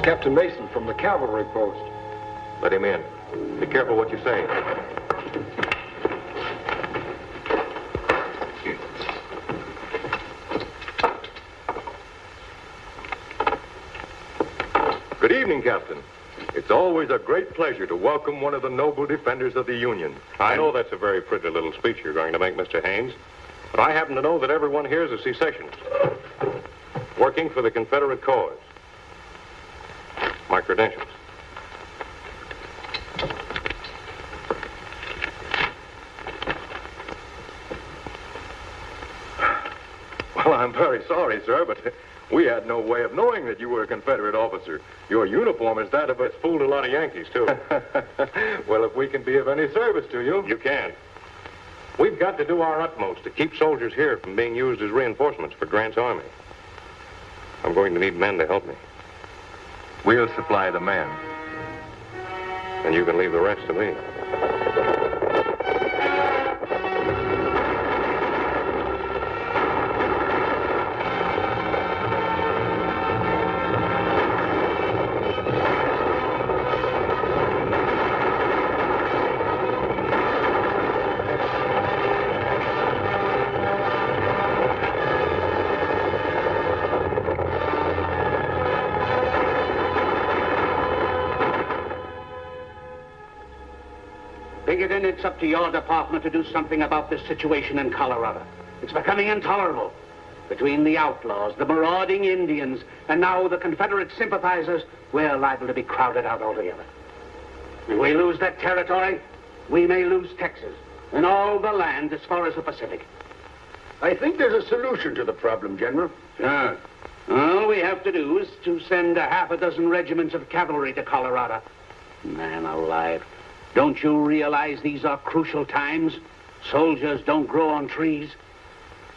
Captain Mason from the cavalry post. Let him in. Be careful what you say. Good evening, Captain. It's always a great pleasure to welcome one of the noble defenders of the Union. I know that's a very pretty little speech you're going to make, Mr. Haynes, but I happen to know that everyone here is a secessionist, working for the Confederate cause. My credentials. Well, I'm very sorry, sir, but we had no way of knowing that you were a Confederate officer. Your uniform is that of us. Fooled a lot of Yankees, too. Well, if we can be of any service to you... You can. We've got to do our utmost to keep soldiers here from being used as reinforcements for Grant's army. I'm going to need men to help me. We'll supply the men. And you can leave the rest to me. It's up to your department to do something about this situation in Colorado. It's becoming intolerable. Between the outlaws, the marauding Indians, and now the Confederate sympathizers, we're liable to be crowded out altogether. If we lose that territory, we may lose Texas and all the land as far as the Pacific. I think there's a solution to the problem, General. Sure. All we have to do is to send a half a dozen regiments of cavalry to Colorado. Man alive. Don't you realize these are crucial times? Soldiers don't grow on trees.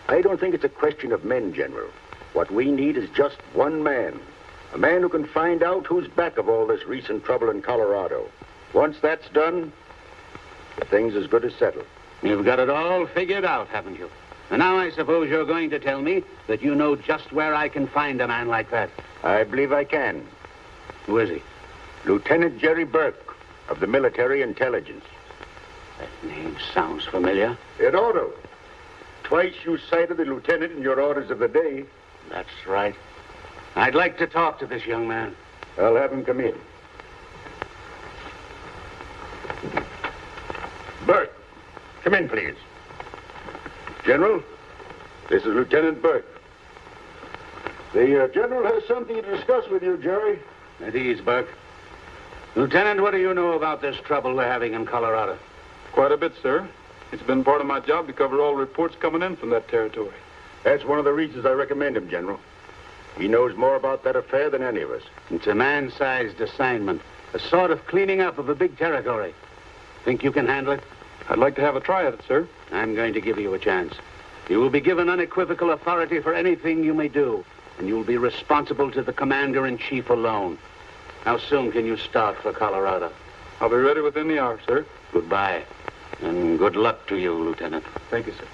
I don't think it's a question of men, General. What we need is just one man. A man who can find out who's back of all this recent trouble in Colorado. Once that's done, the thing's as good as settled. You've got it all figured out, haven't you? And now I suppose you're going to tell me that you know just where I can find a man like that. I believe I can. Who is he? Lieutenant Jerry Burke of the Military Intelligence. That name sounds familiar. It ought to. Twice you cited the lieutenant in your orders of the day. That's right. I'd like to talk to this young man. I'll have him come in. Burke, come in, please. General, this is Lieutenant Burke. The General has something to discuss with you, Jerry. At ease, Burke. Lieutenant, what do you know about this trouble we're having in Colorado? Quite a bit, sir. It's been part of my job to cover all reports coming in from that territory. That's one of the reasons I recommend him, General. He knows more about that affair than any of us. It's a man-sized assignment, a sort of cleaning up of a big territory. Think you can handle it? I'd like to have a try at it, sir. I'm going to give you a chance. You will be given unequivocal authority for anything you may do, and you will be responsible to the commander-in-chief alone. How soon can you start for Colorado? I'll be ready within the hour, sir. Goodbye, and good luck to you, Lieutenant. Thank you, sir.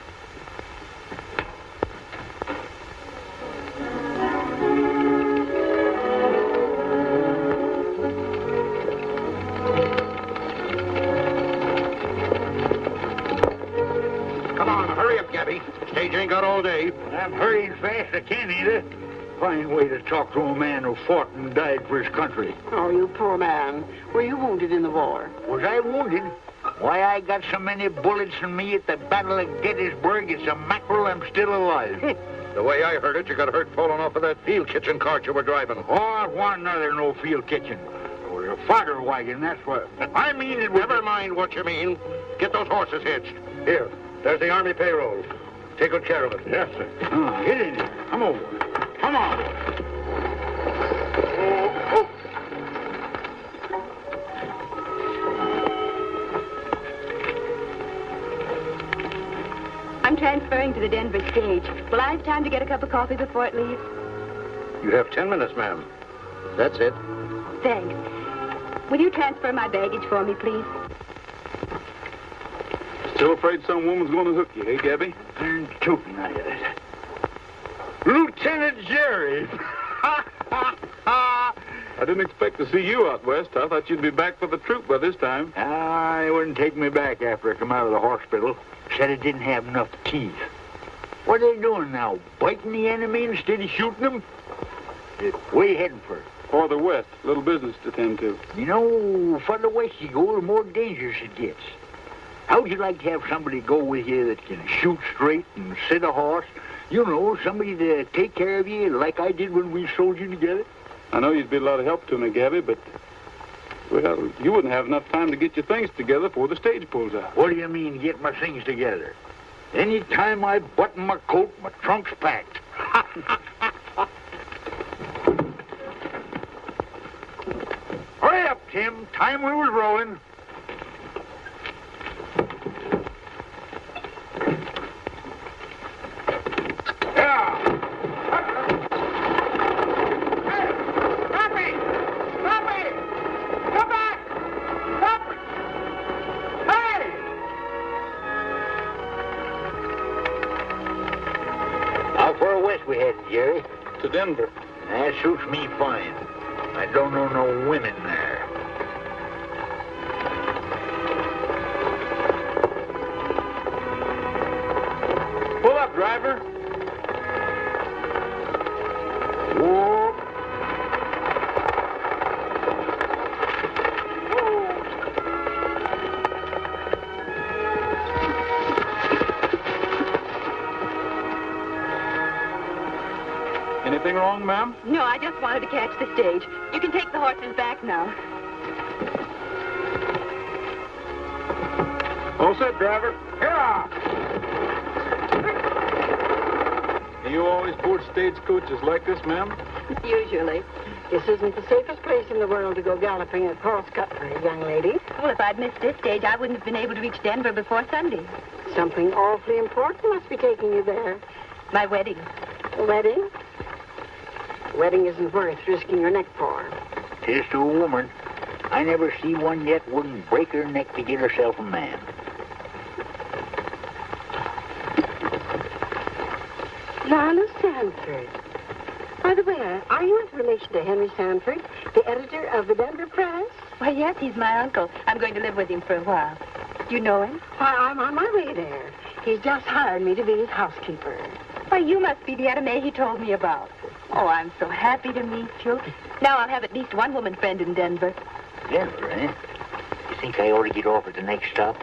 Come on, hurry up, Gabby. Stage ain't got all day. I'm hurrying fast I can, either. Fine way to talk to a man who fought and died for his country. Oh, you poor man. Were you wounded in the war? Was I wounded? Why, I got so many bullets in me at the Battle of Gettysburg, it's a mackerel I'm still alive. The way I heard it, you got hurt falling off of that field kitchen cart you were driving. Oh, I want another no field kitchen. It was a fodder wagon, that's what. I mean it was... Never mind what you mean. Get those horses hitched. Here, there's the Army payroll. Take good care of it. Yes, sir. Get in there. Come over. Come on. Oh. I'm transferring to the Denver stage. Will I have time to get a cup of coffee before it leaves? You have 10 minutes, ma'am. That's it. Thanks. Will you transfer my baggage for me, please? Still afraid some woman's going to hook you, hey, Gabby? I'm choking out of Lieutenant Jerry. I didn't expect to see you out west. I thought you'd be back for the troop by this time. They wouldn't take me back after I come out of the hospital. Said I didn't have enough teeth. What are they doing now? Biting the enemy instead of shooting them? Where you heading for? Farther west. Little business to tend to. You know, farther west you go, the more dangerous it gets. How'd you like to have somebody go with you that can shoot straight and sit a horse? You know, somebody to take care of you like I did when we soldiered together? I know you'd be a lot of help to me, Gabby, but, well, you wouldn't have enough time to get your things together before the stage pulls out. What do you mean, get my things together? Any time I button my coat, my trunk's packed. Hurry up, Tim. Time we was rolling. We headed, Jerry? To Denver. That suits me fine. I don't know no women there. Pull up, driver. Whoa. Anything wrong, ma'am? No, I just wanted to catch the stage. You can take the horses back now. All set, driver. Here! You always board stagecoaches like this, ma'am? Usually. This isn't the safest place in the world to go galloping across country, young lady. Well, if I'd missed this stage, I wouldn't have been able to reach Denver before Sunday. Something awfully important must be taking you there. My wedding. A wedding? A wedding isn't worth risking your neck for. Tis to a woman. I never see one yet wouldn't break her neck to get herself a man. Lana Sanford. By the way, are you in relation to Henry Sanford, the editor of the Denver Press? Why, yes, he's my uncle. I'm going to live with him for a while. You know him? Why, I'm on my way there. He's just hired me to be his housekeeper. Why, you must be the Etta Mae he told me about. Oh, I'm so happy to meet you. Now I'll have at least one woman friend in Denver. Denver, eh? You think I ought to get off at the next stop?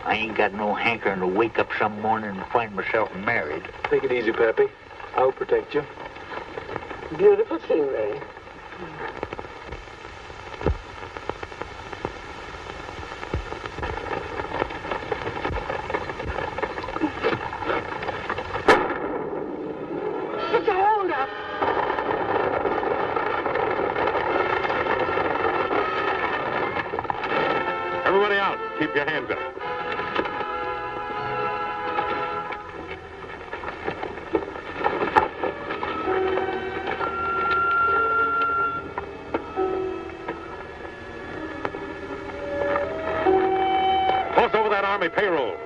I ain't got no hankering to wake up some morning and find myself married. Take it easy, Pappy. I'll protect you. Beautiful scenery. It's a hold-up. Everybody out. Keep your hands up. Toss over that Army payroll.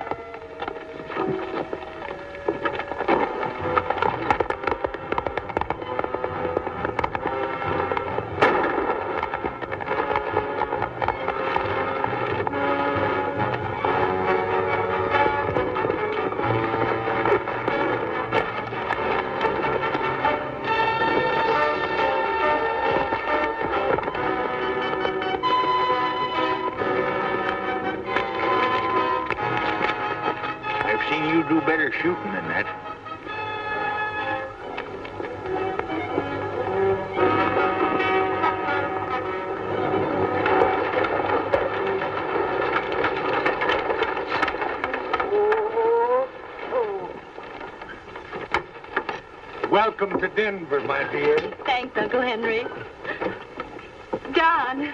I've seen you do better shooting than that. Welcome to Denver, my dear. Thanks, Uncle Henry. John,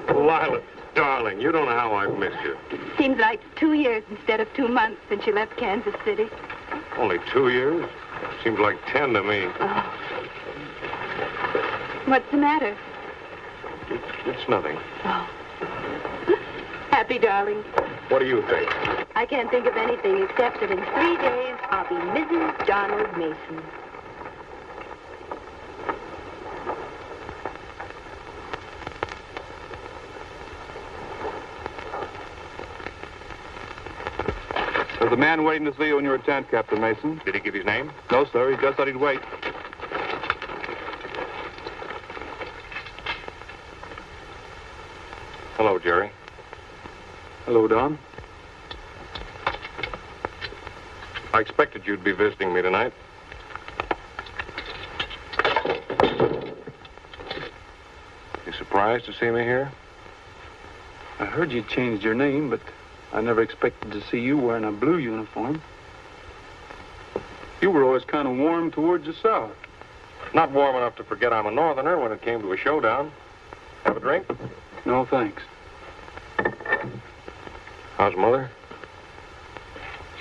Lila, darling, you don't know how I've missed you. seems like 2 years instead of 2 months since you left Kansas City. Only 2 years? Seems like 10 to me. Oh. What's the matter? It's nothing. Oh. Happy, darling. What do you think? I can't think of anything except that in 3 days I'll be Mrs. Donald Mason. There's a man waiting to see you in your tent, Captain Mason. Did he give his name? No, sir. He just said he'd wait. Hello, Jerry. Hello, Don. I expected you'd be visiting me tonight. You surprised to see me here? I heard you changed your name, but I never expected to see you wearing a blue uniform. You were always kind of warm towards the South. Not warm enough to forget I'm a Northerner when it came to a showdown. Have a drink? No, thanks. How's Mother?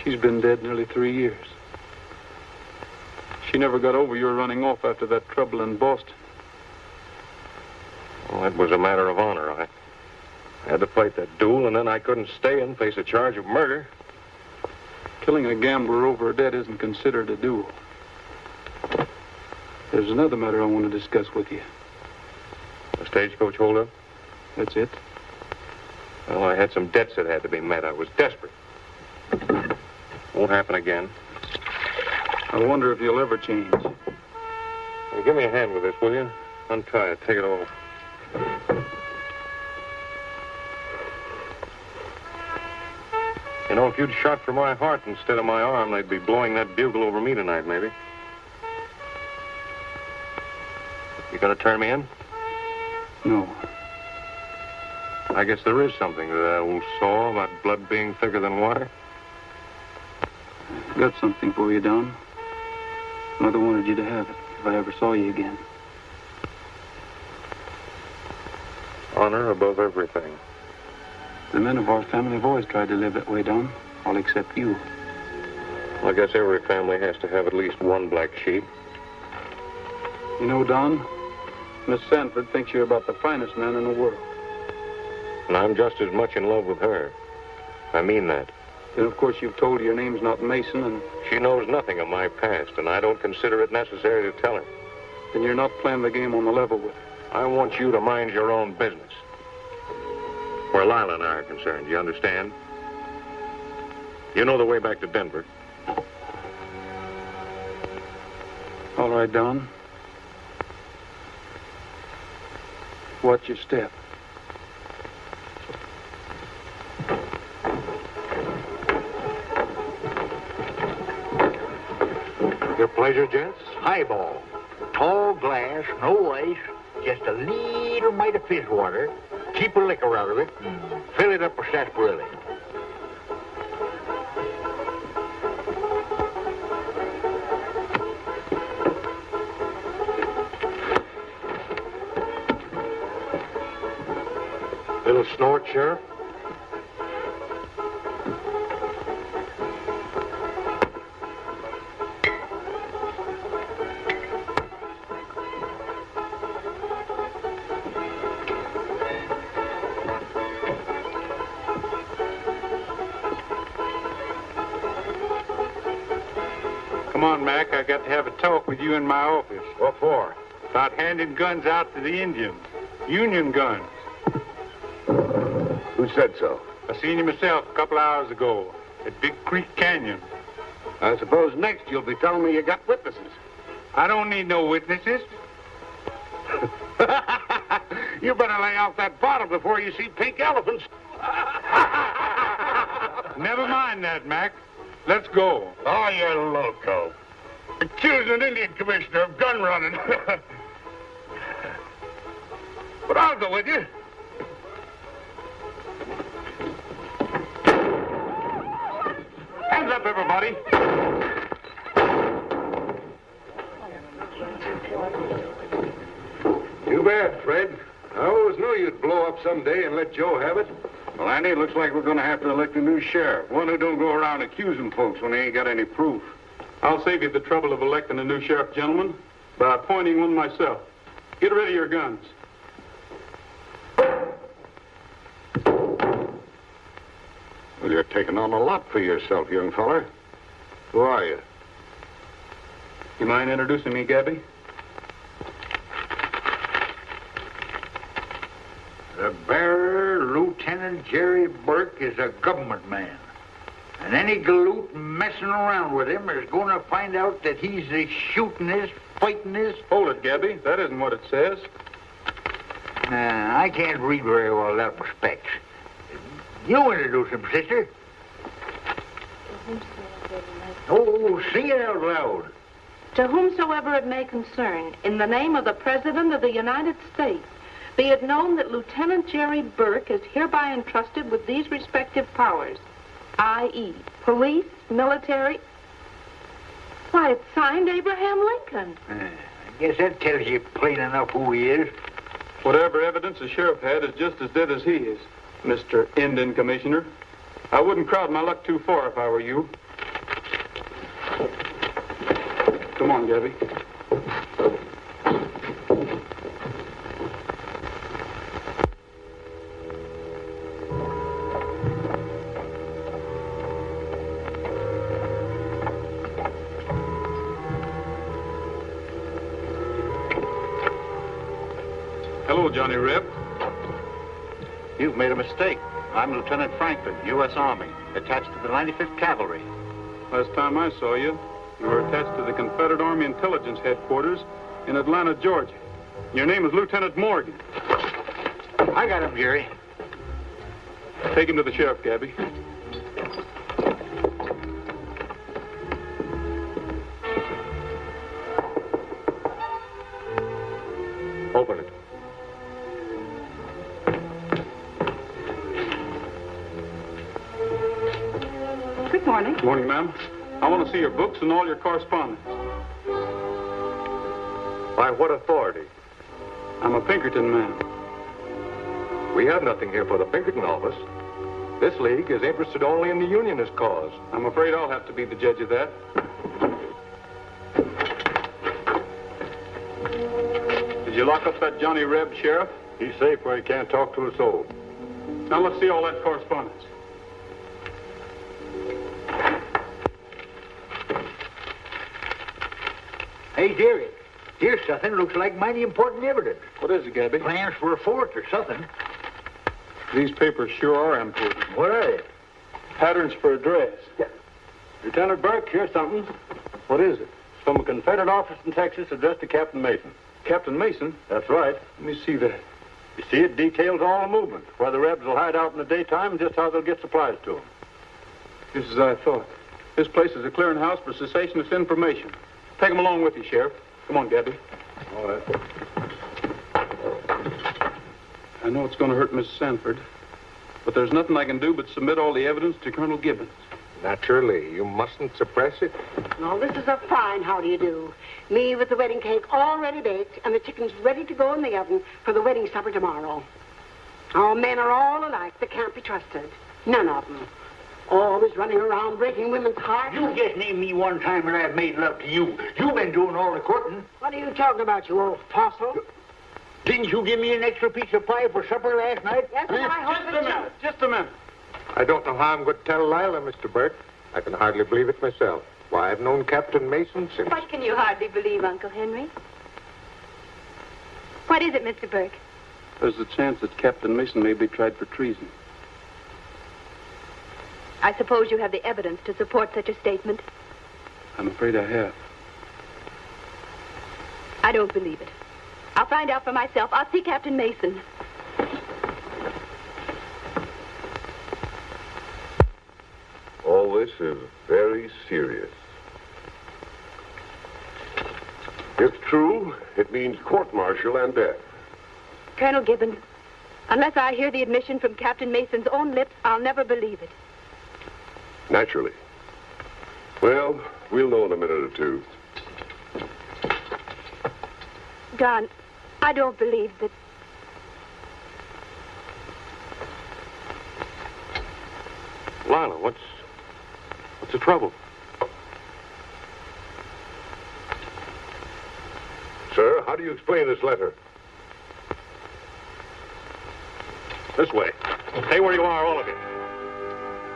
She's been dead nearly 3 years. She never got over your running off after that trouble in Boston. Well, it was a matter of honor. I had to fight that duel, and then I couldn't stay and face a charge of murder. Killing a gambler over a debt isn't considered a duel. There's another matter I want to discuss with you. A stagecoach holdup? That's it. Well, I had some debts that had to be met. I was desperate. Won't happen again. I wonder if you'll ever change. Well, give me a hand with this, will you? Untie it. Take it off. You know, if you'd shot for my heart instead of my arm, they'd be blowing that bugle over me tonight, maybe. You gonna turn me in? No. I guess there is something to that old saw about blood being thicker than water. Got something for you, Don. Mother wanted you to have it if I ever saw you again. Honor above everything. The men of our family have always tried to live that way, Don. All except you. I guess every family has to have at least one black sheep. You know, Don, Miss Sanford thinks you're about the finest man in the world. And I'm just as much in love with her. I mean that. Then, of course, you've told her your name's not Mason, and... She knows nothing of my past, and I don't consider it necessary to tell her. Then you're not playing the game on the level with her. I want you to mind your own business. Where Lila and I are concerned, you understand? You know the way back to Denver. All right, Don. Watch your step. Your pleasure, gents. Highball. Tall glass, no ice, just a little mite of fizz water. Keep a liquor out of it and fill it up with sarsaparilla. Little snort, Sheriff? Come on, Mac. I got to have a talk with you in my office. What for? About handing guns out to the Indians. Union guns. Who said so? I seen you myself a couple hours ago at Big Creek Canyon. I suppose next you'll be telling me you got witnesses. I don't need no witnesses. You better lay off that bottle before you see pink elephants. Never mind that, Mac. Let's go. Oh, you're loco. Accusing an Indian commissioner of gun running. But I'll go with you. Hands up, everybody. Too bad, Fred. I always knew you'd blow up someday and let Joe have it. Well, Andy, it looks like we're going to have to elect a new sheriff. One who don't go around accusing folks when they ain't got any proof. I'll save you the trouble of electing a new sheriff, gentlemen, by appointing one myself. Get rid of your guns. Well, you're taking on a lot for yourself, young feller. Who are you? You mind introducing me, Gabby? The bearer, Lieutenant Jerry Burke, is a government man. And any galoot messing around with him is going to find out that he's shooting fighting Hold it, Gabby. That isn't what it says. Nah, I can't read very well that respect. You introduce him, sister. Oh, sing it out loud. To whomsoever it may concern, in the name of the President of the United States, be it known that Lieutenant Jerry Burke is hereby entrusted with these respective powers, i.e., police, military. Why, it's signed Abraham Lincoln. I guess that tells you plain enough who he is. Whatever evidence the sheriff had is just as dead as he is, Mr. Indian Commissioner. I wouldn't crowd my luck too far if I were you. Come on, Gabby. Hello, Johnny Reb. You've made a mistake. I'm Lieutenant Franklin, U.S. Army, attached to the 95th Cavalry. Last time I saw you, you were attached to the Confederate Army Intelligence Headquarters in Atlanta, Georgia. Your name is Lieutenant Morgan. I got him, Jerry. Take him to the sheriff, Gabby. Open it. Good morning. Good morning, ma'am. I want to see your books and all your correspondence. By what authority? I'm a Pinkerton man. We have nothing here for the Pinkerton office. This league is interested only in the Unionist cause. I'm afraid I'll have to be the judge of that. Did you lock up that Johnny Reb, Sheriff? He's safe where he can't talk to a soul. Now let's see all that correspondence. Hey, Jerry. Here's something looks like mighty important evidence. What is it, Gabby? Plans for a fort or something. These papers sure are important. What are they? Patterns for a dress. Lieutenant Burke, here's something. What is it? It's from a Confederate office in Texas addressed to Captain Mason. Captain Mason? That's right. Let me see that. You see, it details all the movement, where the Rebs will hide out in the daytime and just how they'll get supplies to them. Just as I thought. This place is a clearinghouse for cessationist information. Take them along with you, Sheriff. Come on, Gabby. All right. I know it's going to hurt Miss Sanford, but there's nothing I can do but submit all the evidence to Colonel Gibbons. Naturally, you mustn't suppress it. No, this is a fine how do you do. Me with the wedding cake already baked and the chickens ready to go in the oven for the wedding supper tomorrow. Our men are all alike. They can't be trusted. None of them. Always running around breaking women's hearts. You just named me one time when I've made love to you. You've been doing all the courting. What are you talking about, you old fossil? Didn't you give me an extra piece of pie for supper last night? Yes, but I hope Just a minute. Just a minute. I don't know how I'm going to tell Lila, Mr. Burke. I can hardly believe it myself. Why, I've known Captain Mason since... What can you hardly believe, Uncle Henry? What is it, Mr. Burke? There's a chance that Captain Mason may be tried for treason. I suppose you have the evidence to support such a statement. I'm afraid I have. I don't believe it. I'll find out for myself. I'll see Captain Mason. All this is very serious. If true, it means court-martial and death. Colonel Gibbons, unless I hear the admission from Captain Mason's own lips, I'll never believe it. Naturally. Well, we'll know in a minute or two. Don, I don't believe that... Lila, what's the trouble? Sir, how do you explain this letter? This way. Stay where you are, all of you.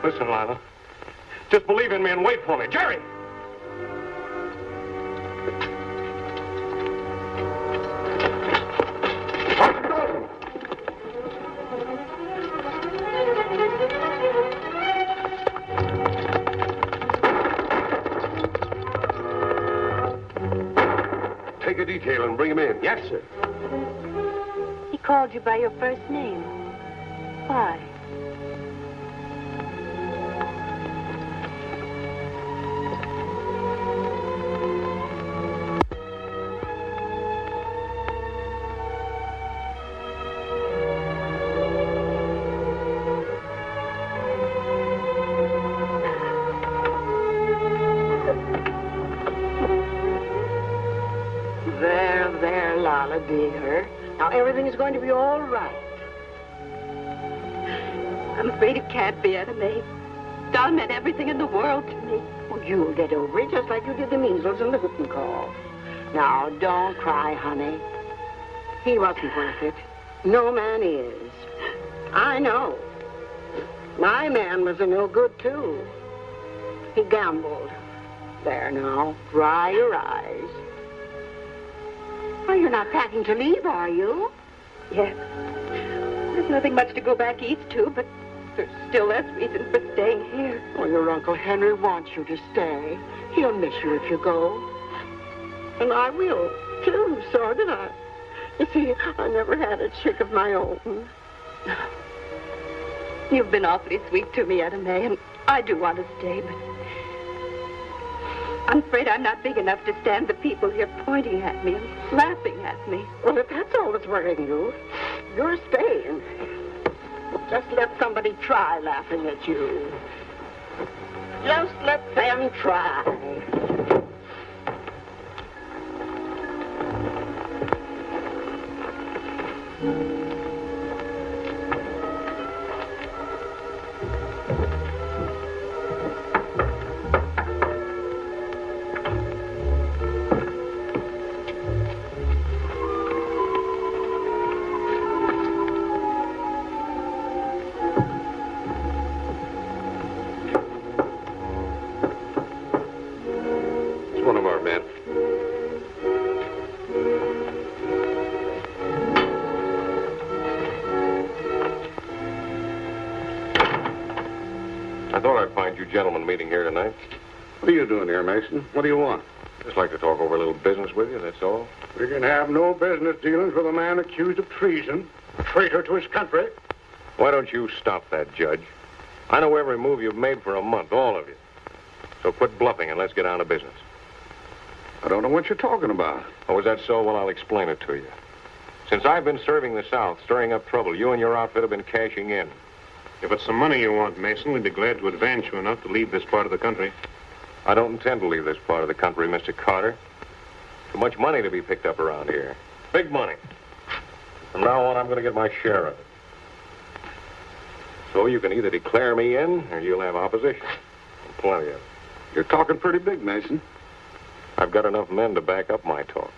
Listen, Lila. Just believe in me and wait for me. Jerry! answer. He called you by your first name. Why? There, Lala, dear. Now, everything is going to be all right. I'm afraid it can't be, Aunt May. Don meant everything in the world to me. Well, you'll get over it just like you did the measles and the whooping cough. Now, don't cry, honey. He wasn't worth it. No man is. I know. My man was a no good, too. He gambled. There now, dry your eyes. Well, you're not packing to leave, are you? Yes. There's nothing much to go back east to, but there's still less reason for staying here. Well, your Uncle Henry wants you to stay. He'll miss you if you go. And I will, too, so did I. You see, I never had a chick of my own. You've been awfully sweet to me, Aunt May, and I do want to stay, but I'm afraid I'm not big enough to stand the people here pointing at me and laughing at me. Well, if that's all that's worrying you, you're staying. Just let somebody try laughing at you. Just let them try. I thought I'd find you gentlemen meeting here tonight. What are you doing here, Mason? What do you want? Just like to talk over a little business with you, that's all. We can have no business dealings with a man accused of treason, a traitor to his country. Why don't you stop that, Judge? I know every move you've made for a month, all of you. So quit bluffing and let's get down to business. I don't know what you're talking about. Oh, is that so? Well, I'll explain it to you. Since I've been serving the South, stirring up trouble, you and your outfit have been cashing in. If it's some money you want, Mason, we'd be glad to advance you enough to leave this part of the country. I don't intend to leave this part of the country, Mr. Carter. Too much money to be picked up around here. Big money. From now on, I'm going to get my share of it. So you can either declare me in, or you'll have opposition. Plenty of it. You're talking pretty big, Mason. I've got enough men to back up my talk.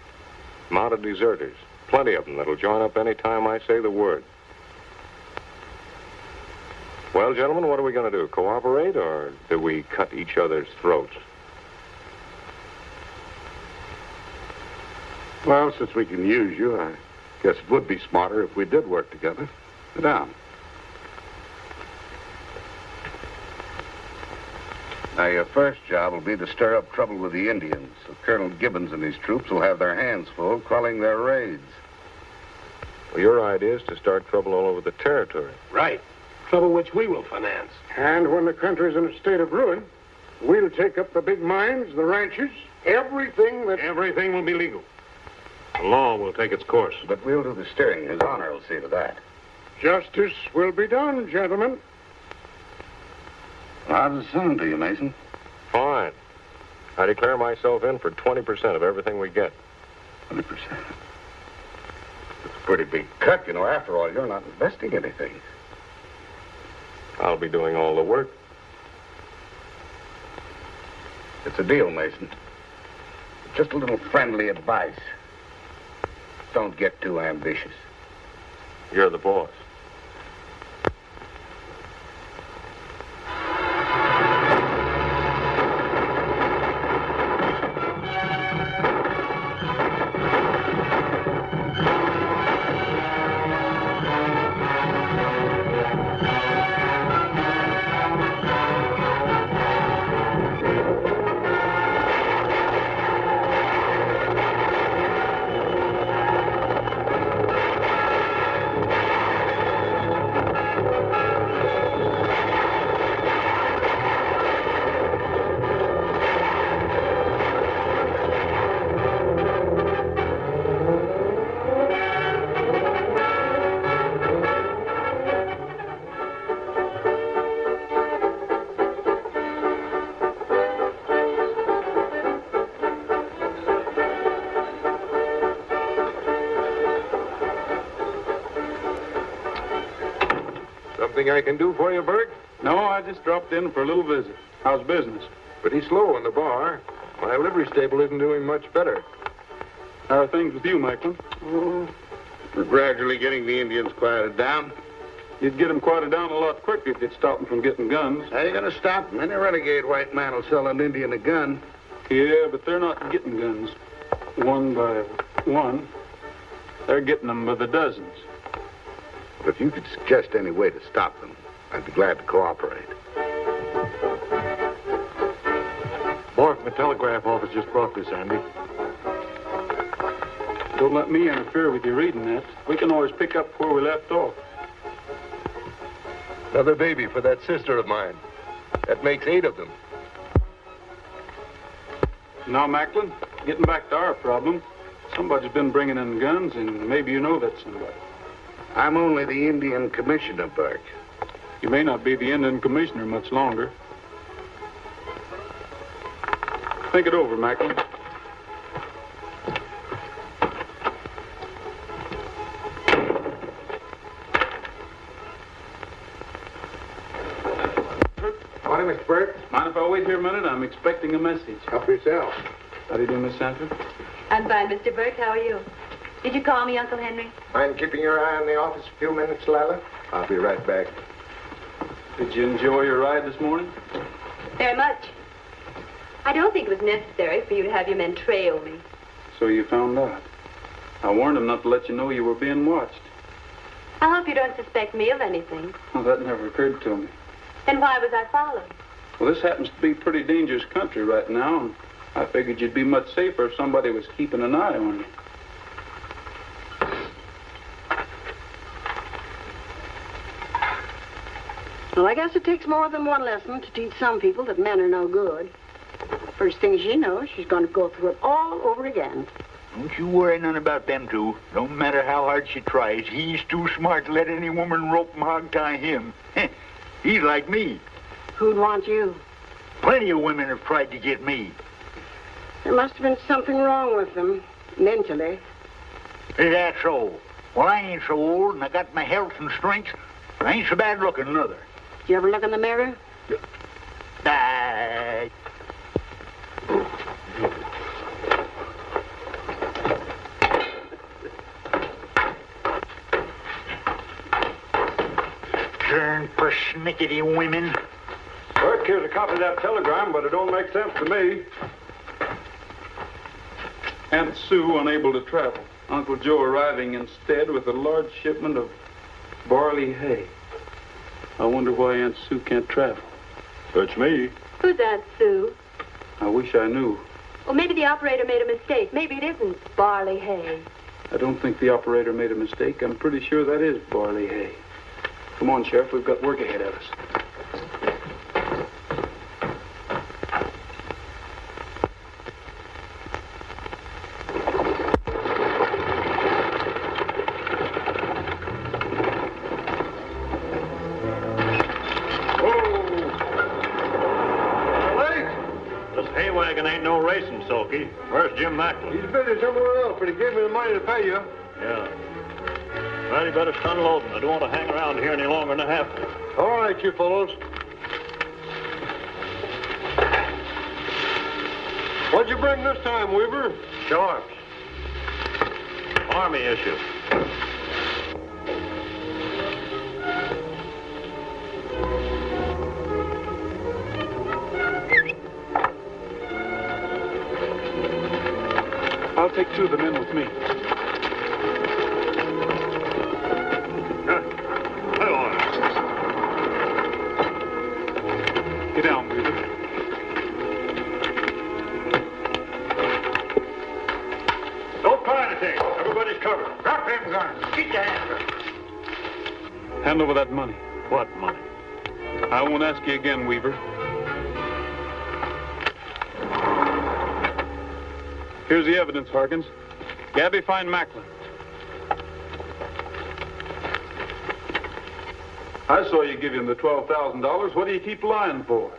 Mounted deserters. Plenty of them that'll join up any time I say the word. Well, gentlemen, what are we going to do? Cooperate, or do we cut each other's throats? Well, since we can use you, I guess it would be smarter if we did work together. Sit down. Now, your first job will be to stir up trouble with the Indians, so Colonel Gibbons and his troops will have their hands full quelling their raids. Well, your idea is to start trouble all over the territory. Right. Trouble which we will finance. And when the country's in a state of ruin, we'll take up the big mines, the ranches, everything that... Everything will be legal. The law will take its course. But we'll do the steering. His Honor will see to that. Justice will be done, gentlemen. How does it sound to you, Mason? Fine. I declare myself in for 20% of everything we get. 20%. It's a pretty big cut. You know, after all, you're not investing anything. I'll be doing all the work. It's a deal, Mason. Just a little friendly advice. Don't get too ambitious. You're the boss. Anything I can do for you, Burke? No, I just dropped in for a little visit. How's business? Pretty slow in the bar. My livery stable isn't doing much better. How are things with you, Macklin? We're gradually getting the Indians quieted down. You'd get them quieted down a lot quicker if you'd stop them from getting guns. How you going to stop them? Any renegade white man will sell an Indian a gun. Yeah, but they're not getting guns one by one. They're getting them by the dozens. But if you could suggest any way to stop them, I'd be glad to cooperate. Boy from the telegraph office just brought this, Andy. Don't let me interfere with you reading that. We can always pick up where we left off. Another baby for that sister of mine. That makes 8 of them. Now, Macklin, getting back to our problem, somebody's been bringing in guns, and maybe you know that somebody. I'm only the Indian commissioner, Burke. You may not be the Indian commissioner much longer. Think it over, Macklin. Morning, Mr. Burke. Mind if I wait here a minute? I'm expecting a message. Help yourself. How do you do, Miss Sanford? I'm fine, Mr. Burke. How are you? Did you call me, Uncle Henry? Mind keeping your eye on the office a few minutes, Lila? I'll be right back. Did you enjoy your ride this morning? Very much. I don't think it was necessary for you to have your men trail me. So you found out. I warned them not to let you know you were being watched. I hope you don't suspect me of anything. Well, that never occurred to me. Then why was I followed? Well, this happens to be pretty dangerous country right now, and I figured you'd be much safer if somebody was keeping an eye on you. Well, I guess it takes more than one lesson to teach some people that men are no good. First thing she knows, she's going to go through it all over again. Don't you worry none about them two. Don't matter how hard she tries. He's too smart to let any woman rope and hog-tie him. He's like me. Who'd want you? Plenty of women have tried to get me. There must have been something wrong with them, mentally. Is that so? Well, I ain't so old, and I got my health and strength. I ain't so bad looking, neither. Did you ever look in the mirror? Darn persnickety women. Burke, here's a copy of that telegram, but it don't make sense to me. Aunt Sue unable to travel. Uncle Joe arriving instead with a large shipment of barley hay. I wonder why Aunt Sue can't travel. That's me. Who's Aunt Sue? I wish I knew. Well, maybe the operator made a mistake. Maybe it isn't barley hay. I don't think the operator made a mistake. I'm pretty sure that is barley hay. Come on, Sheriff. We've got work ahead of us. Sulky. Where's Jim Macklin? He's busy somewhere else, but he gave me the money to pay you. Yeah. Well, you better start loading. I don't want to hang around here any longer than I have to. All right, you fellows. What'd you bring this time, Weaver? Sharps. Army issue. I'll take 2 of the men with me. Get down, Weaver. Don't try anything. Everybody's covered. Drop them guns. Get your hands up. Hand over that money. What money? I won't ask you again, Weaver. Here's the evidence, Harkins. Gabby, find Macklin. I saw you give him the $12,000. What do you keep lying for?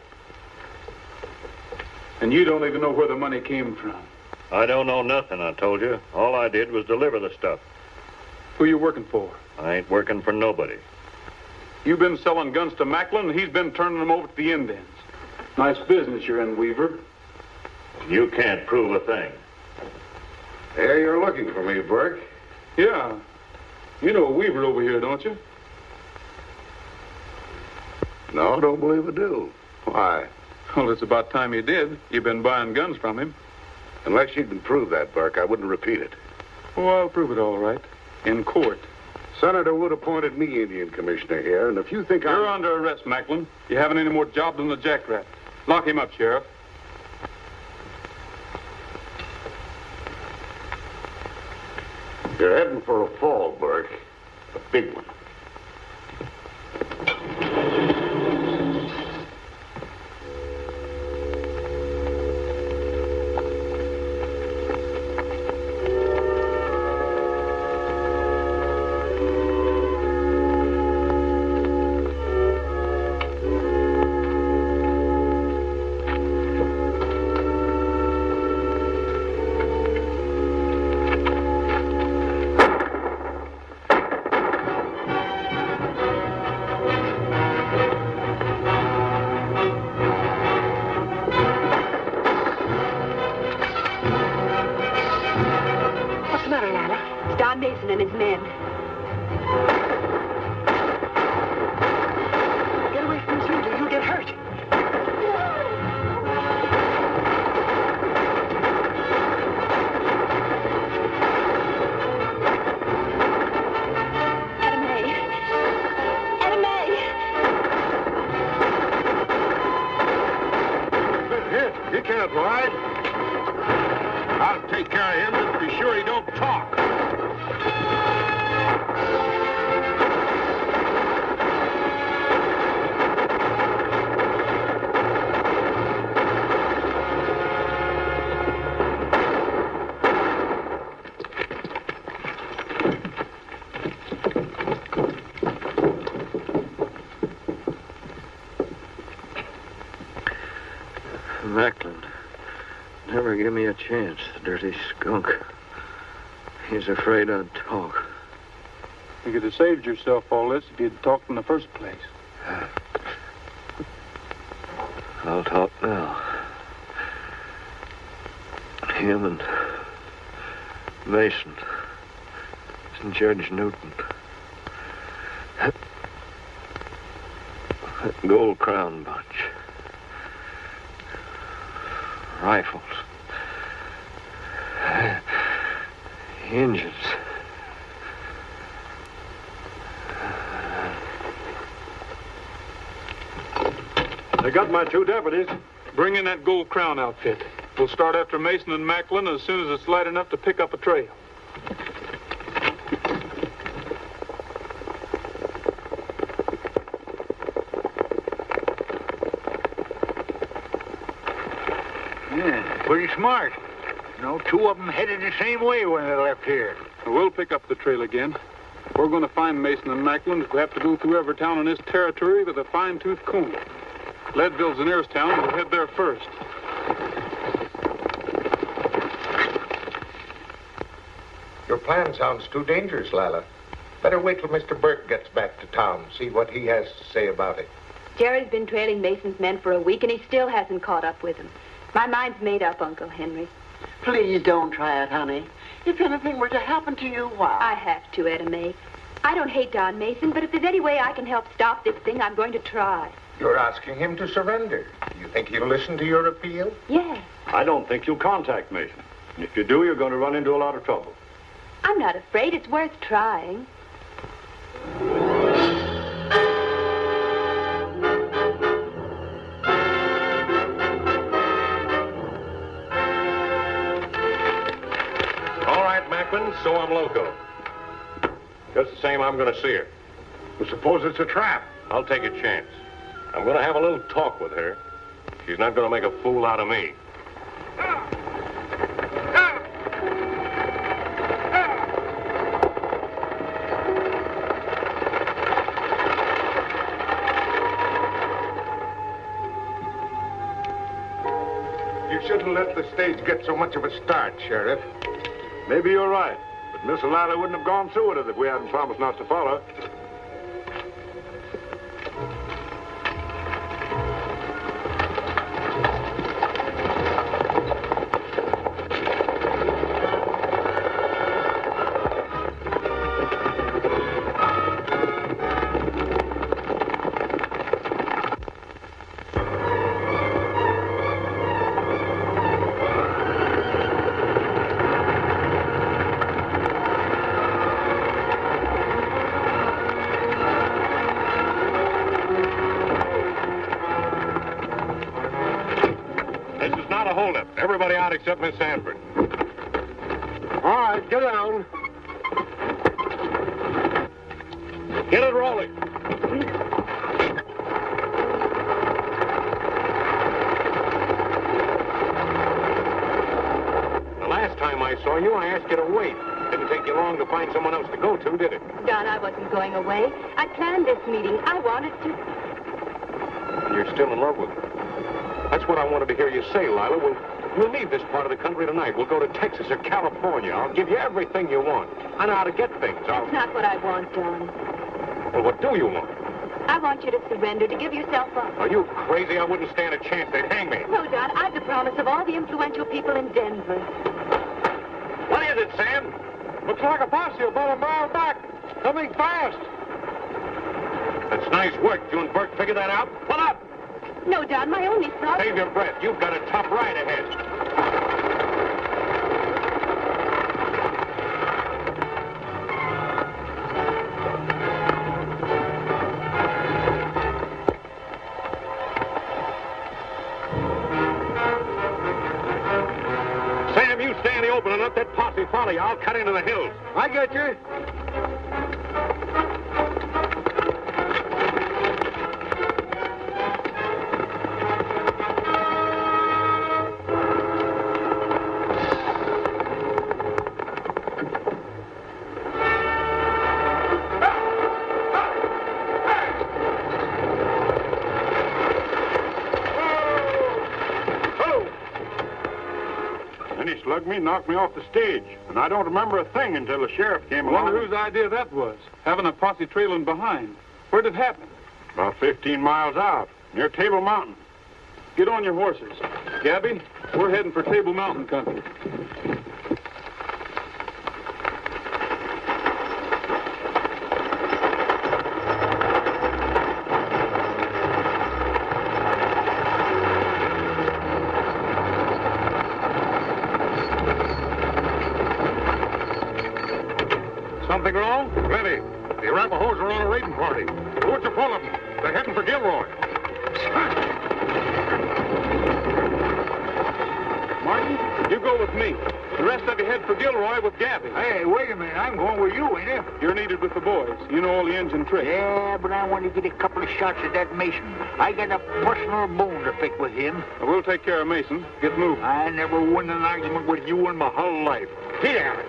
And you don't even know where the money came from. I don't know nothing, I told you. All I did was deliver the stuff. Who you working for? I ain't working for nobody. You've been selling guns to Macklin, and he's been turning them over to the Indians. Nice business you're in, Weaver. You can't prove a thing. Hey, you're looking for me, Burke. Yeah. You know Weaver over here, don't you? No, don't believe I do. Why? Well, it's about time you did. You've been buying guns from him. Unless you can prove that, Burke, I wouldn't repeat it. Oh, I'll prove it all right. In court. Senator Wood appointed me Indian commissioner here, and if you think You're under arrest, Macklin. You haven't any more job than the jackrabbit. Lock him up, Sheriff. You're heading for a fall, Burke. A big one. And his men. Get away from this window. You'll get hurt. He can't ride. I'll take care of him, but be sure he don't talk. Macklin never give me a chance, the dirty skunk. He's afraid I'd talk. You could have saved yourself all this if you'd talked in the first place. I'll talk now. Him and Mason and Judge Newton. That Gold Crown bunch. Rifles. Engines. I got my 2 deputies. Bring in that Gold Crown outfit. We'll start after Mason and Macklin as soon as it's light enough to pick up a trail. Yeah, pretty smart. You know, 2 of them headed the same way when they left here. We'll pick up the trail again. We're going to find Mason and Macklin if we have to go through every town in this territory with a fine-tooth comb. Leadville's the nearest town. We'll head there first. Your plan sounds too dangerous, Lila. Better wait till Mr. Burke gets back to town, see what he has to say about it. Jerry's been trailing Mason's men for a week, and he still hasn't caught up with them. My mind's made up, Uncle Henry. Please don't try it, honey. If anything were to happen to you, why? I have to, Etta May. I don't hate Don Mason, but if there's any way I can help stop this thing, I'm going to try. You're asking him to surrender. You think he'll listen to your appeal? Yes. I don't think you'll contact Mason. And if you do, you're going to run into a lot of trouble. I'm not afraid. It's worth trying. All right, Macklin, so I'm loco. Just the same, I'm going to see her. Well, suppose it's a trap. I'll take a chance. I'm going to have a little talk with her. She's not going to make a fool out of me. You shouldn't let the stage get so much of a start, Sheriff. Maybe you're right, but Miss Lila wouldn't have gone through with it if we hadn't promised not to follow. except Miss Sanford. All right, get down. Get it rolling. The last time I saw you, I asked you to wait. Didn't take you long to find someone else to go to, did it? Don, I wasn't going away. I planned this meeting. I wanted to. You're still in love with her. That's what I wanted to hear you say, Lila. We'll leave this part of the country tonight. We'll go to Texas or California. I'll give you everything you want. I know how to get things. That's not what I want, Don. Well, what do you want? I want you to surrender, to give yourself up. Are you crazy? I wouldn't stand a chance. They'd hang me. No, Don, I've the promise of all the influential people in Denver. What is it, Sam? Looks like a posse about a mile back. Coming fast. That's nice work. You and Burke figured that out? Pull up! No, Don, my only thought... Save your breath. You've got a tough ride ahead. Sam, you stay in the open and let that posse follow you. I'll cut into the hills. I get you. Slugged me, knocked me off the stage, and I don't remember a thing until the sheriff came along. Wonder whose idea that was, having a posse trailing behind. Where'd it happen? About 15 miles out, near Table Mountain. Get on your horses. Gabby, we're heading for Table Mountain country. Something wrong? Plenty. The Arapahoes are on a raiding party. The woods are full of them. They're heading for Gilroy. Martin, you go with me. The rest of you head for Gilroy with Gabby. Hey, wait a minute. I'm going with you, ain't I? You're needed with the boys. You know all the engine tricks. Yeah, but I want to get a couple of shots at that Mason. I got a personal bone to pick with him. We'll take care of Mason. Get moving. I never won an argument with you in my whole life. Here.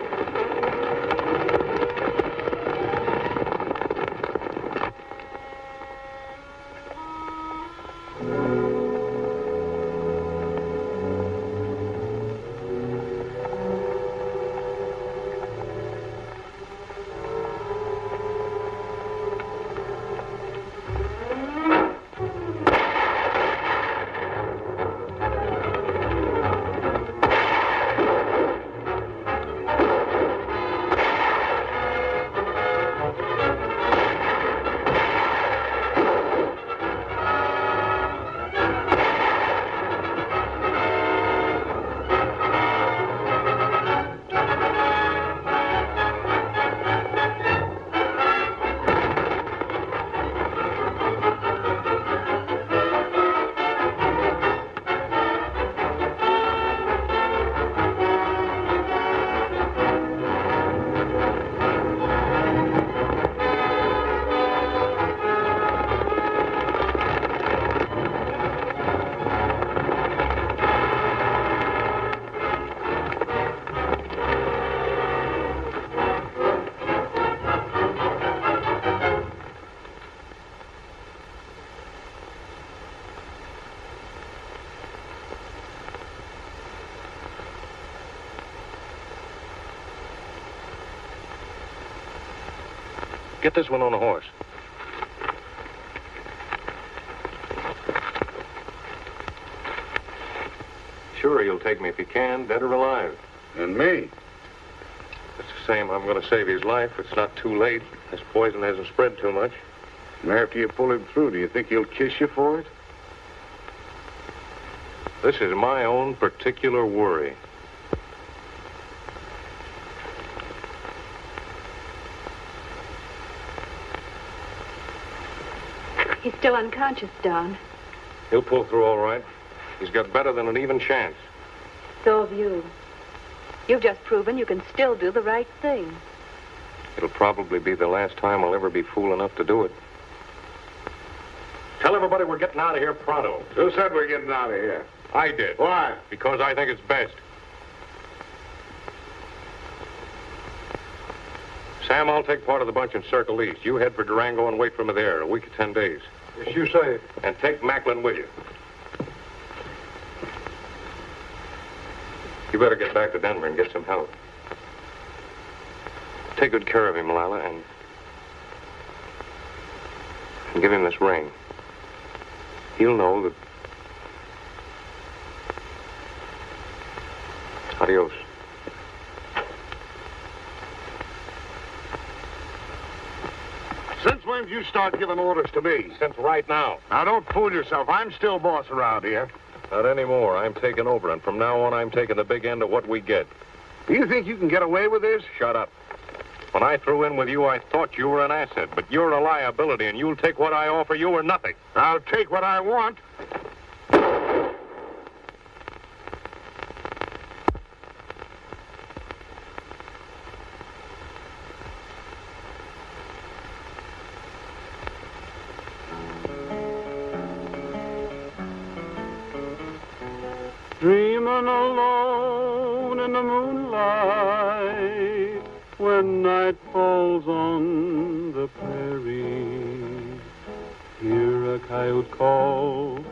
Get this one on a horse. Sure, you'll take me if you can, dead or alive. And me? It's the same. I'm going to save his life. It's not too late. This poison hasn't spread too much. And after you pull him through, do you think he'll kiss you for it? This is my own particular worry. He's still unconscious, Don. He'll pull through all right. He's got better than an even chance. So have you. You've just proven you can still do the right thing. It'll probably be the last time I'll ever be fool enough to do it. Tell everybody we're getting out of here pronto. Who said we're getting out of here? I did. Why? Because I think it's best. Sam, I'll take part of the bunch and circle east. You head for Durango and wait for me there a week or 10 days. Yes, you say. And take Macklin with you. You better get back to Denver and get some help. Take good care of him, Lila, and give him this ring. He'll know that... Adios. Since when did you start giving orders to me? Since right now. Now, don't fool yourself. I'm still boss around here. Not anymore. I'm taking over, and from now on, I'm taking the big end of what we get. Do you think you can get away with this? Shut up. When I threw in with you, I thought you were an asset, but you're a liability, and you'll take what I offer you or nothing. I'll take what I want. Dreaming alone in the moonlight when night falls on the prairie. Hear a coyote call,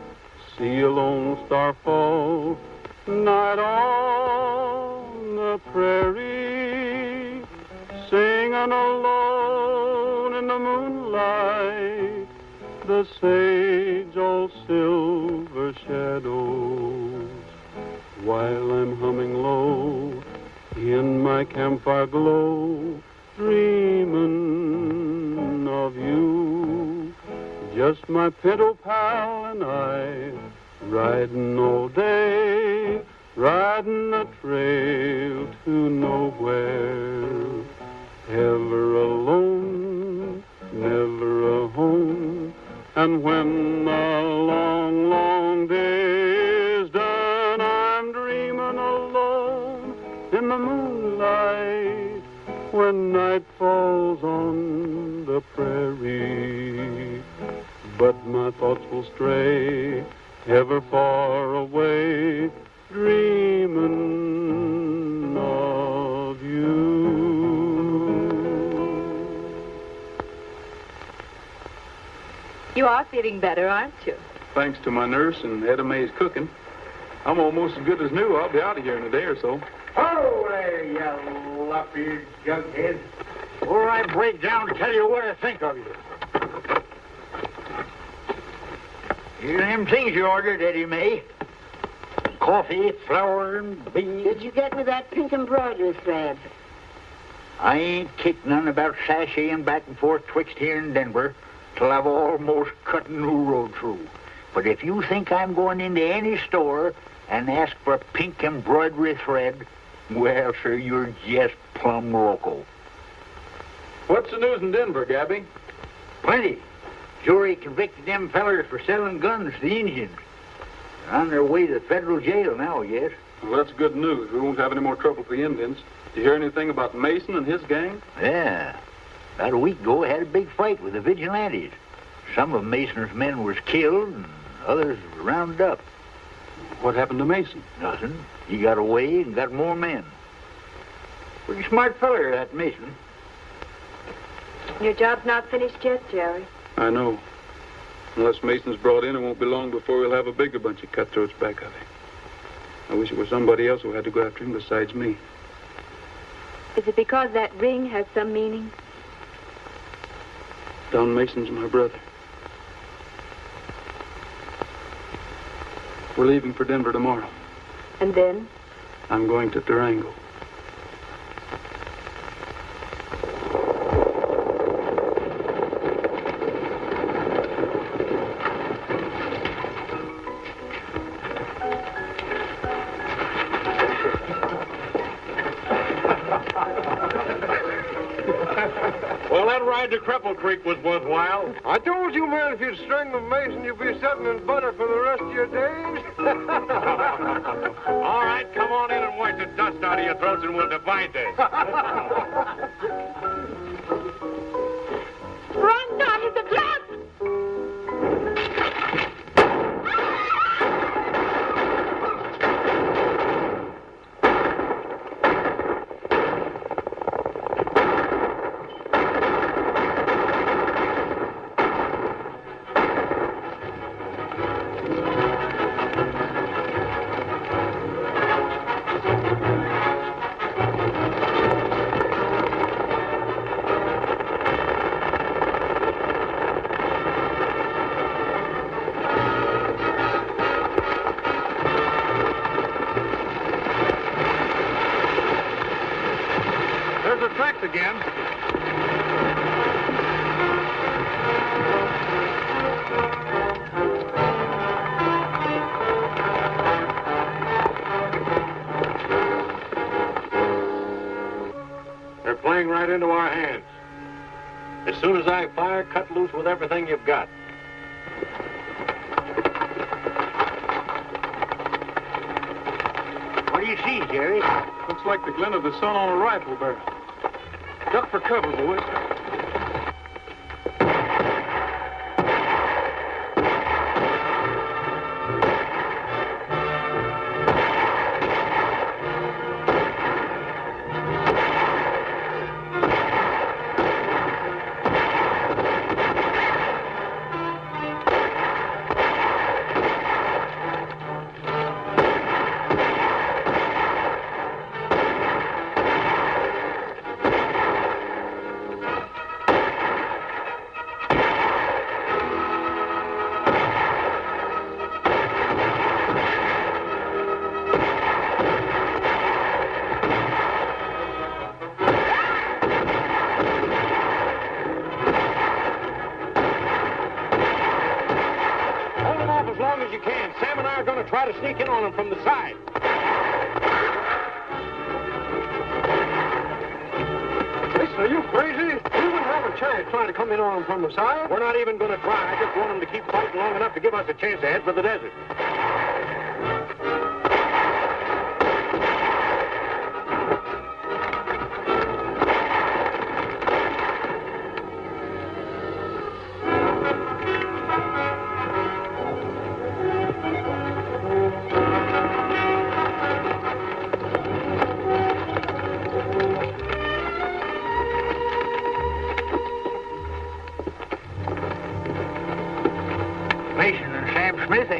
see a lone star fall, night on the prairie. Singing alone in the moonlight, the sage all silver shadows. While I'm humming low in my campfire glow, dreaming of you. Just my pinto pal and I, riding all day, riding a trail to nowhere. Ever alone, never a home, and when the long, long day is done, I'm dreaming alone in the moonlight when night falls on the prairie. But my thoughts will stray ever far away, dreaming of you. You are feeling better, aren't you? Thanks to my nurse and Etta Mae's cooking. I'm almost as good as new. I'll be out of here in a day or so. Oh, there, you lumpy jughead. Or I break down to tell you what I think of you. Here are them things you ordered, Eddie Mae. Coffee, flour, and beans. Did you get me that pink embroidery thread? I ain't kicked none about sashaying back and forth twixt here and Denver till I've almost cut a new road through. But if you think I'm going into any store and ask for a pink embroidery thread, well, sir, you're just plumb loco. What's the news in Denver, Gabby? Plenty. Jury convicted them fellers for selling guns to the Indians. They're on their way to the federal jail now, yes. Well, that's good news. We won't have any more trouble with the Indians. Did you hear anything about Mason and his gang? Yeah. About a week ago, I had a big fight with the vigilantes. Some of Mason's men was killed, and others were rounded up. What happened to Mason? Nothing. He got away and got more men. Pretty smart feller, that Mason. Your job's not finished yet, Jerry. I know. Unless Mason's brought in, it won't be long before we'll have a bigger bunch of cutthroats back of him. I wish it were somebody else who had to go after him besides me. Is it because that ring has some meaning? Don Mason's my brother. We're leaving for Denver tomorrow. And then? I'm going to Durango. Well, that ride to Cripple Creek was worthwhile. I told you, man, if you'd string the mason, you'd be sitting in butter for the rest of your days. All right, come on in and wash the dust out of your throats and we'll divide this. Run down to the glass! Again. They're playing right into our hands. As soon as I fire, cut loose with everything you've got. What do you see, Jerry? Looks like the glint of the sun on a rifle barrel. Duck for cover, boys. Try to sneak in on them from the side. Listen, are you crazy? We wouldn't have a chance trying to come in on them from the side. We're not even going to try. I just want them to keep fighting long enough to give us a chance to head for the desert.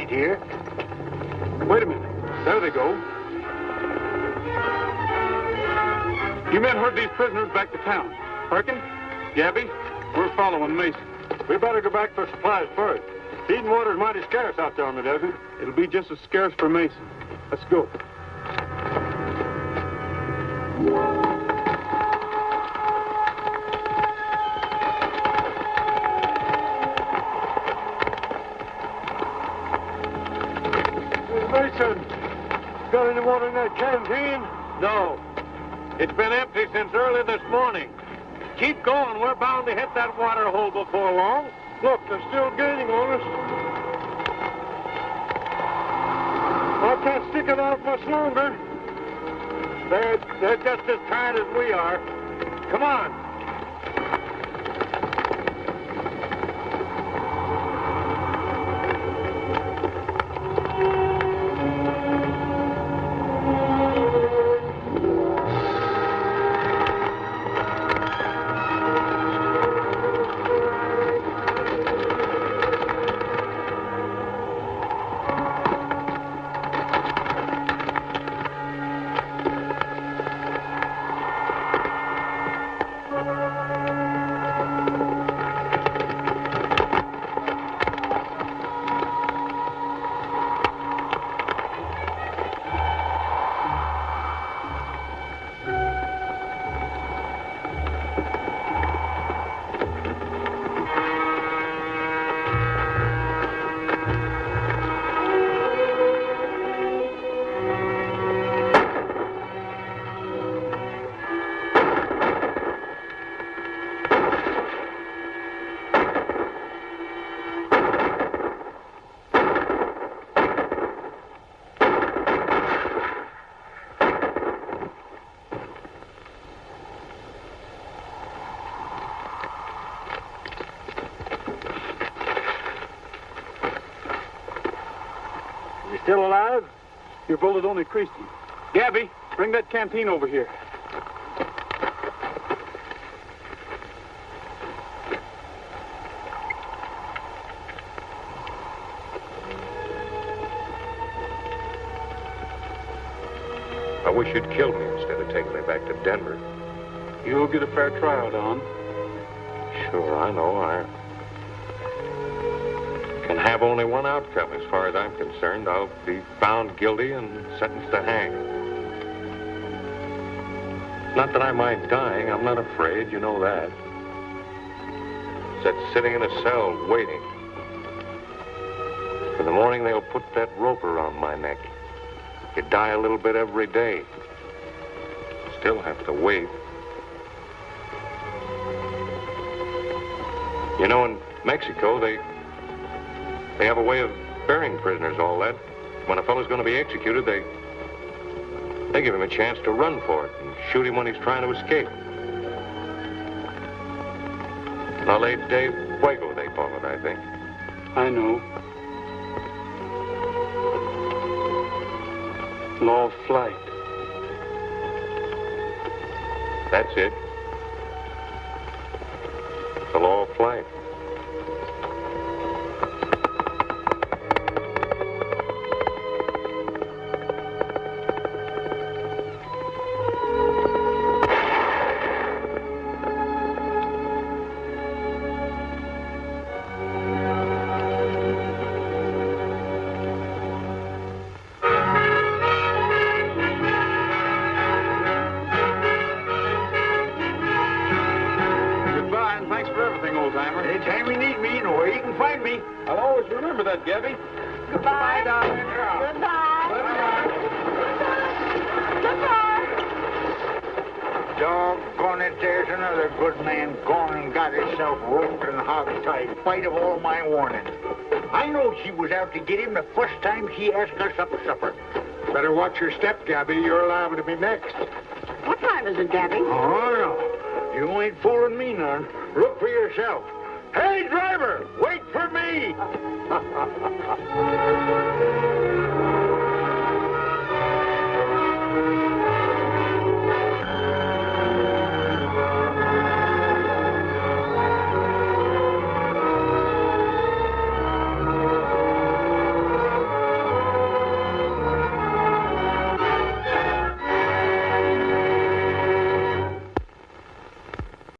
Here. Wait a minute. There they go. You men heard these prisoners back to town. Perkin, Gabby, we're following Mason. We better go back for supplies first. Feeding water's mighty scarce out there on the desert. It'll be just as scarce for Mason. Let's go. Mason, got any water in that canteen? No. It's been empty since early this morning. Keep going. We're bound to hit that water hole before long. Look, they're still gaining on us. I can't stick it out much longer. They're just as tired as we are. Come on. still alive? Your bullet only creased him. Gabby, bring that canteen over here. I wish you'd killed me instead of taking me back to Denver. You'll get a fair trial, Don. Sure, I know. I can have only one outcome as far as I'm concerned. I'll be found guilty and sentenced to hang. Not that I mind dying. I'm not afraid. You know that. It's that sitting in a cell waiting. In the morning, they'll put that rope around my neck. You die a little bit every day. Still have to wait. You know, in Mexico, they have a way of burying prisoners, all that. When a fellow's going to be executed, they give him a chance to run for it and shoot him when he's trying to escape. La Ley de Fuego, they call it, I think. I know. Law of flight. That's it. The law of flight. Anytime you need me, you know where you can find me. I'll always remember that, Gabby. Goodbye, darling. Goodbye. Goodbye. Doggone it, there's another good man gone and got himself roped and hogtied, in spite of all my warning. I know she was out to get him the first time she asked us up for supper. Better watch your step, Gabby. You're liable to be next. What time is it, Gabby? Oh, no. You ain't fooling me none. Look for yourself. Hey, driver, wait for me!